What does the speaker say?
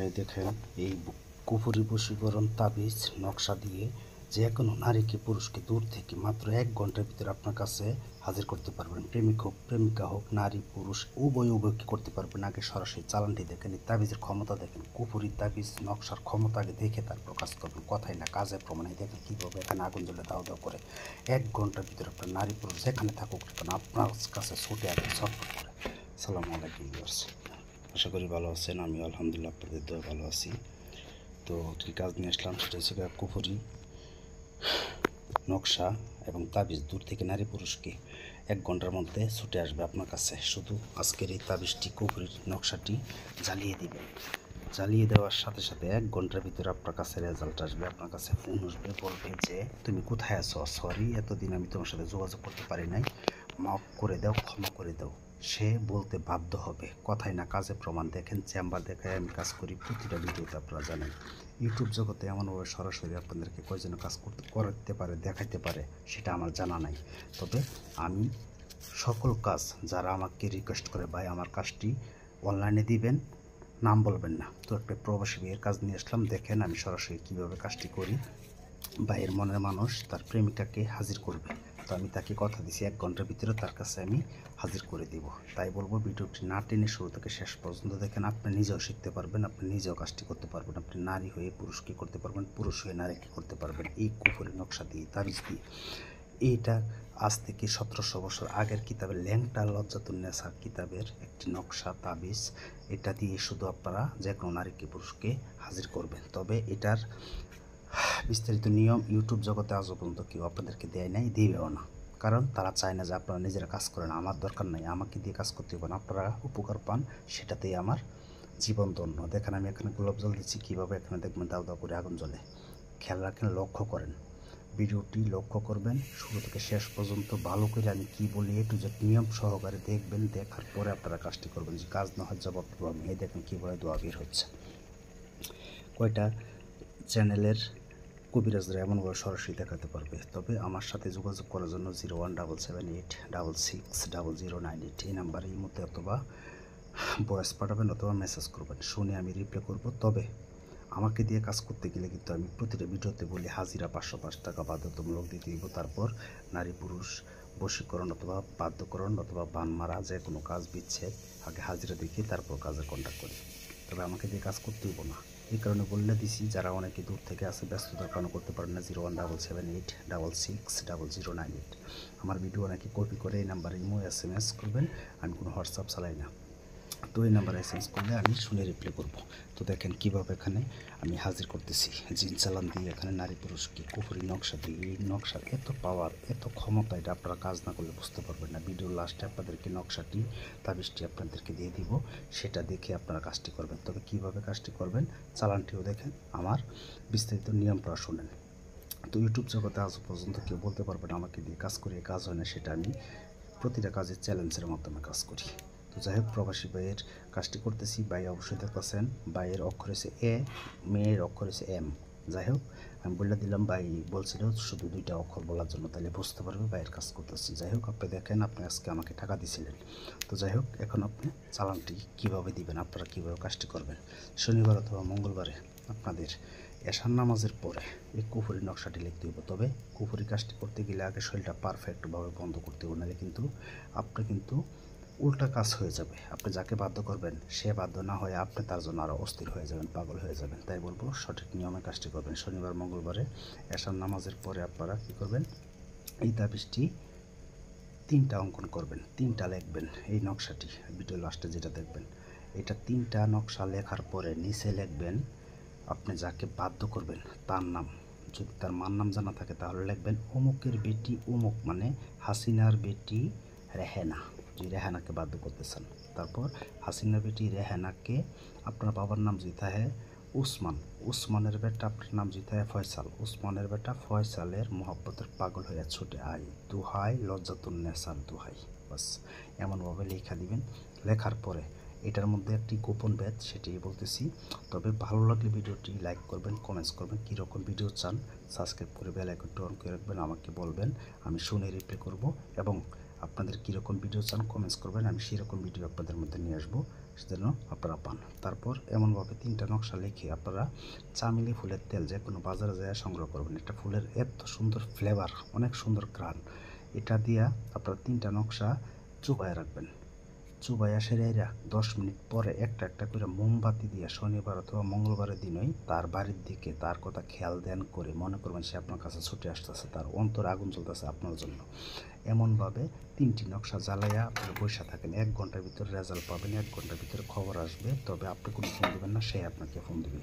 এই দেখেন এই কুফরি বশীকরণ তাবিজ নকশা দিয়ে যে কোনো নারীকে পুরুষকে দূর থেকে মাত্র 1 ঘন্টার ভিতরে আপনার কাছে হাজির করতে পারবেন। প্রেমিক হোক প্রেমিকা হোক নারী পুরুষ উভয়কে করতে পারবেন। আগে সরাসরি চালানটি দেখেন, এই তাবিজের ক্ষমতা দেখেন, কুফরি তাবিজ নকশার ক্ষমতা আগে দেখে তারপর কাজ করবেন। কথাই না কাজে প্রমাণে দেখেন কীভাবে এখানে আগুন জ্বলে দাও দাও করে 1 ঘন্টার ভিতরে আপনার নারী পুরুষ যেখানে থাকুক না আপনার কাছে ছুটে আসবে ছটফট করে। আসসালামু আলাইকুম ভিউয়ার্স, আশা করি ভালো আছেন। আমি আলহামদুলিল্লাহ আপনাদের দোয়া ভালো আছি। তো কী কাজ নিয়ে আসলাম সেটা হচ্ছে কুফরি নকশা এবং তাবিজ দূর থেকে নারী পুরুষকে 1 ঘন্টার মধ্যে ছুটে আসবে আপনার কাছে। শুধু আজকের এই তাবিজটি কুফরির নকশাটি জ্বালিয়ে দিবেন। জ্বালিয়ে দেওয়ার সাথে সাথে 1 ঘন্টার ভিতরে আপনার কাছে রেজাল্ট আসবে। আপনার কাছে ফোন আসবে, বলবে যে তুমি কোথায় আছো, সরি এতদিন আমি তোমার সাথে যোগাযোগ করতে পারি নাই, মাফ করে দাও, ক্ষমা করে দাও। সে বলতে বাধ্য হবে। কথাই না কাজে প্রমাণ। দেখেন চেম্বার দেখায় আমি কাজ করি, প্রতিটা ভিডিওতে আপনারা জানেন। ইউটিউব জগতে এমনভাবে সরাসরি আপনাদেরকে কয়জন কাজ করতে পারে দেখাইতে পারে সেটা আমার জানা নাই। তবে আমি সকল কাজ যারা আমাকে রিকোয়েস্ট করে ভাই আমার কাজটি অনলাইনে দিবেন, নাম বলবেন না, তো একটা প্রবাসী ভাইয়ের কাজ নিয়ে আসলাম। দেখেন আমি সরাসরি কীভাবে কাজটি করি। ভাইয়ের মনের মানুষ তার প্রেমিকাকে হাজির করবে, তো আমি তাকে কথা দিছি 1 ঘন্টার ভিতরে তার কাছে আমি হাজির করে দিব। তাই বলবো ভিডিওটি না টেনে শুরু থেকে শেষ পর্যন্ত দেখেন। আপনি নিজেও শিখতে পারবেন, আপনি নিজেও কাজটি করতে পারবেন। আপনি নারী হয়ে পুরুষকে করতে পারবেন, পুরুষ হয়ে নারীকে করতে পারবেন এই কুফরি নকশা দিয়ে, তাবিজ দিয়ে। এইটা আজ থেকে 1700 বছর আগের কিতাবের ল্যাংটা লজ্জাতুন্নেসা কিতাবের একটি নকশা তাবিজ। এটা দিয়ে শুধু আপনারা যে কোনো নারীকে পুরুষকে হাজির করবেন। তবে এটার বিস্তারিত নিয়ম ইউটিউব জগতে আজও পর্যন্ত কেউ আপনাদেরকে দেয় নাই, দিবেও না। কারণ তারা চায় না যে আপনারা নিজেরা কাজ করেন। আমার দরকার নাই, আমাকে দিয়ে কাজ করতে হবে না, আপনারা উপকার পান, সেটাতেই আমার জীবন ধন্য। দেখেন আমি এখানে গোলাপ জল দিচ্ছি, কীভাবে এখানে দেখবেন দাও দাও করে আগুন জ্বলে। খেয়াল রাখেন, লক্ষ্য করেন, ভিডিওটি লক্ষ্য করবেন শুরু থেকে শেষ পর্যন্ত ভালো করে। আমি কি বলি একটু যে নিয়ম সহকারে দেখবেন, দেখার পরে আপনারা কাজটি করবেন। যে কাজ না হয় জবাব পাবেন। এই দেখেন কীভাবে দোয়া বের হচ্ছে। কয়টা চ্যানেলের কবিরাজরা এমনভাবে সরাসরি দেখাতে পারবে। তবে আমার সাথে যোগাযোগ করার জন্য 01778660098 এই নাম্বারে এই মধ্যে অথবা ভয়েস পাঠাবেন অথবা মেসেজ করবেন, শুনে আমি রিপ্লাই করব। তবে আমাকে দিয়ে কাজ করতে গেলে কিন্তু আমি প্রতিটা ভিডিওতে বলি হাজিরা 505 টাকা বাধ্যতামূলক দিতে দিব। তারপর নারী পুরুষ বশীকরণ অথবা বাধ্যকরণ অথবা বান মারা যে কোনো কাজ বিচ্ছেদ আগে হাজিরা দেখিয়ে তারপর কাজে কন্ট্যাক্ট করি। তবে আমাকে দিয়ে কাজ করতে হইব না, এই কারণে বললে দিছি যারা অনেকে দূর থেকে আসে, ব্যস্ততার কারণে করতে পারেন না। 01778660098 আমার ভিডিও অনেকে কপি করে এই নাম্বারে ইমো SMS করবেন। আমি কোনো হোয়াটসঅ্যাপ চালাই না, তো এই নাম্বারে SMS করলে আমি শুনে রিপ্লাই করব। তো দেখেন কীভাবে এখানে আমি হাজির করতেছি জিন চালান দিয়ে এখানে নারী পুরুষকে কুফরি নকশা দিয়ে। এই নকশার এত পাওয়ার, এত ক্ষমতা, এটা আপনারা কাজ না করলে বুঝতে পারবেন না। ভিডিওর লাস্টে আপনাদেরকে নকশাটি তাবিজটি আপনাদেরকে দিয়ে দিব, সেটা দেখে আপনারা কাজটি করবেন। তবে কীভাবে কাজটি করবেন চালানটিও দেখেন, আমার বিস্তারিত নিয়মটা শুনেন। তো ইউটিউব জগতে আজ পর্যন্ত কেউ বলতে পারবে না আমাকে দিয়ে কাজ করিয়ে কাজ হয় না, সেটা আমি প্রতিটা কাজের চ্যালেঞ্জের মাধ্যমে কাজ করি। তো যাই হোক, প্রবাসী ভাইয়ের কাজটি করতেছি। ভাই অবশ্যই দেখতেছেন, ভাইয়ের অক্ষর হয়েছে এ, মেয়ের অক্ষর হয়েছে এম। যাই হোক, আমি বলে দিলাম, ভাই বলছিল শুধু 2টা অক্ষর বলার জন্য, তাহলে বুঝতে পারবে ভাইয়ের কাজ করতেছি। যাই হোক, আপনি দেখেন, আপনি আজকে আমাকে টাকা দিয়েছিলেন। তো যাই হোক, এখন আপনি চালানটি কীভাবে দিবেন, আপনারা কীভাবে কাজটি করবেন। শনিবার অথবা মঙ্গলবারে আপনাদের এশার নামাজের পরে এই কুফরি নকশাটি লিখতে হবে। তবে কুফরি কাজটি করতে গেলে আগে শরীরটা পারফেক্টভাবে বন্ধ করতে হবে, নাহলে কিন্তু আপনি কিন্তু উল্টা কাজ হয়ে যাবে। আপনি যাকে বাধ্য করবেন সে বাধ্য না হয়ে আপনি তার জন্য আরও অস্থির হয়ে যাবেন, পাগল হয়ে যাবেন। তাই বলবো সঠিক নিয়মে কাজটি করবেন। শনিবার মঙ্গলবারে এশার নামাজের পরে আপনারা কী করবেন, এই তাবিজটি 3টা অঙ্কন করবেন, 3টা লিখবেন। এই নকশাটি ভিডিও লাস্টে যেটা দেখবেন, এটা 3টা নকশা লেখার পরে নিচে লিখবেন আপনি যাকে বাধ্য করবেন তার নাম। যদি তার মার নাম জানা থাকে তাহলে লিখবেন অমুকের বেটি অমুক, মানে হাসিনার বেটি রেহেনা, যে রেহানাকে বাধ্য করতেছেন। তারপর হাসিনার বেটি রেহানাকে আপনার বাবার নাম যদি থাকে উসমান, উসমানের বেটা আপনার নাম যদি থাকে ফয়সাল, উসমানের বেটা ফয়সালের মোহাব্বতের পাগল হয়ে ছুটে আয়, দুহাই লজ্জাতুন্নেসার দুহাই। বাস এমনভাবে লেখা দিবেন। লেখার পরে এটার মধ্যে একটি গোপন ভেদ, সেটি বলতেছি। তবে ভালো লাগলে ভিডিওটি লাইক করবেন, কমেন্টস করবেন, কীরকম ভিডিও চান, সাবস্ক্রাইব করে বেল আইকনটি অন করে রাখবেন, আমাকে বলবেন, আমি শুনে রিপ্লাই করব। এবং আপনাদের কীরকম ভিডিও চান কমেন্টস করবেন, আমি সেরকম ভিডিও আপনাদের মধ্যে নিয়ে আসবো। যেন আপনারা পান। তারপর এমনভাবে 3টা নকশা লিখে আপনারা চামেলি ফুলের তেল যে কোনো বাজারে যায় সংগ্রহ করবেন। একটা ফুলের এত সুন্দর ফ্লেভার, অনেক সুন্দর ঘ্রাণ, এটা দিয়া আপনারা 3টা নকশা চুবাইয়া রাখবেন। চুবাইয়া সেরাইরা 10 মিনিট পরে একটা একটা করে মোমবাতি দিয়ে শনিবার অথবা মঙ্গলবারের দিনই তার বাড়ির দিকে তার কথা খেয়াল ধ্যান করে মনে করবেন সে আপনার কাছে ছুটে আসতেছে, তার অন্তরে আগুন জ্বলতেছে আপনার জন্য। এমনভাবে 3টি নকশা জ্বালাইয়া আপনি বসে থাকেন। 1 ঘন্টার ভিতরে রেজাল্ট পাবেন, 1 ঘন্টার ভিতরে খবর আসবে। তবে আপনি কোনো ফোন দেবেন না, সে আপনাকে ফোন দেবে।